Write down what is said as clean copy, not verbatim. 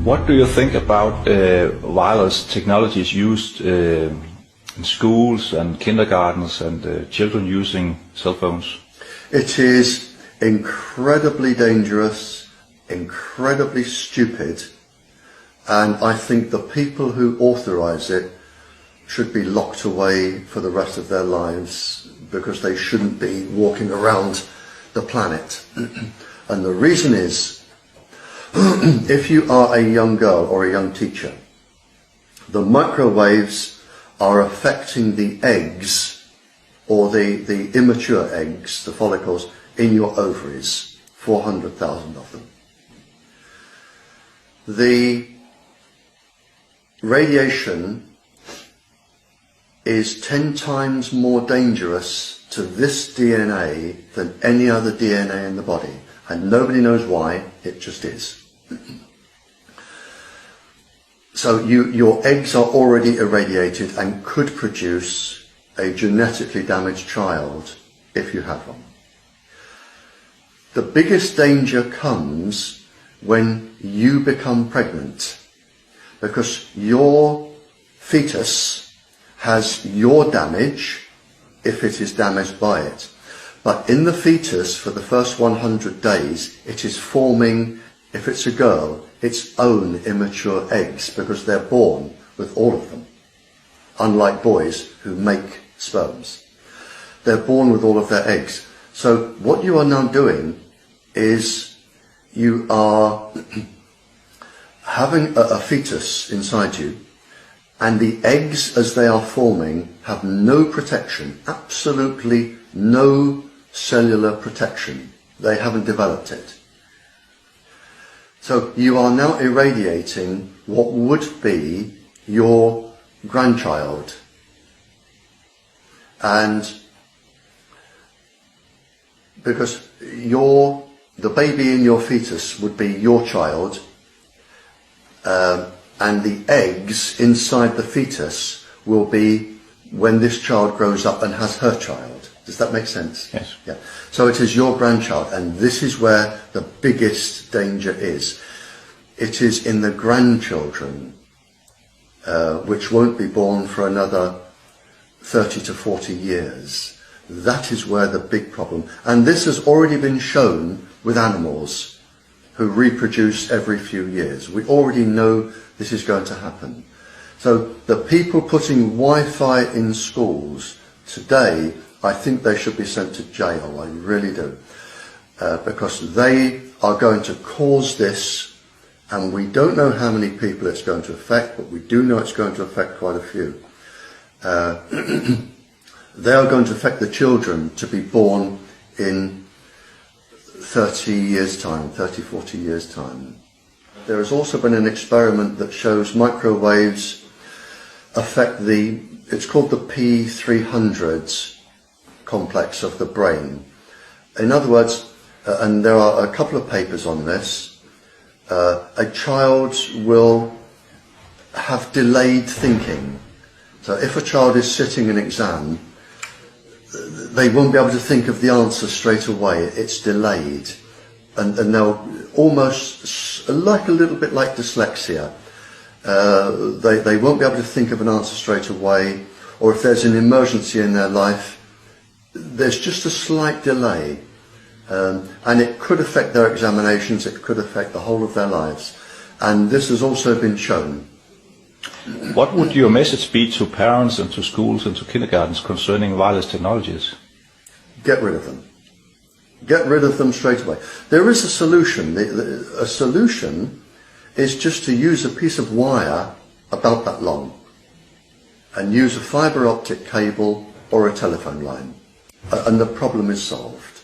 What do you think about wireless technologies used in schools and kindergartens and children using cell phones? It is incredibly dangerous, incredibly stupid, and I think the people who authorize it should be locked away for the rest of their lives because they shouldn't be walking around the planet. And the reason is, if you are a young girl or a young teacher, the microwaves are affecting the eggs, or the immature eggs, the follicles, in your ovaries, 400,000 of them. The radiation is 10 times more dangerous to this DNA than any other DNA in the body. And nobody knows why, it just is. So your eggs are already irradiated and could produce a genetically damaged child if you have one. The biggest danger comes when you become pregnant, because your fetus has your damage if it is damaged by it. But in the fetus, for the first 100 days, it is forming, if it's a girl, its own immature eggs, because they're born with all of them. Unlike boys who make sperms. They're born with all of their eggs. So what you are now doing is you are having a fetus inside you, and the eggs as they are forming have no protection, absolutely no cellular protection. They haven't developed it. So you are now irradiating what would be your grandchild. And because the baby in your fetus would be your child, and the eggs inside the fetus will be when this child grows up and has her child. Does that make sense? Yes. Yeah. So it is your grandchild, and this is where the biggest danger is. It is in the grandchildren, which won't be born for another 30 to 40 years. That is where the big problem, and this has already been shown with animals who reproduce every few years. We already know this is going to happen. So the people putting Wi-Fi in schools today, I think they should be sent to jail, I really do. Because they are going to cause this, and we don't know how many people it's going to affect, but we do know it's going to affect quite a few. They are going to affect the children to be born in 30 years' time, 30, 40 years' time. There has also been an experiment that shows microwaves affect it's called the P300 complex of the brain. In other words, and there are a couple of papers on this, a child will have delayed thinking. So if a child is sitting an exam, they won't be able to think of the answer straight away. It's delayed. And they'll almost, like a little bit like dyslexia, they won't be able to think of an answer straight away, or if there's an emergency in their life, there's just a slight delay. And it could affect their examinations, it could affect the whole of their lives. And this has also been shown. What would your message be to parents and to schools and to kindergartens concerning wireless technologies? Get rid of them. Get rid of them straight away. There is a solution. A solution is just to use a piece of wire about that long and use a fibre optic cable or a telephone line. And the problem is solved.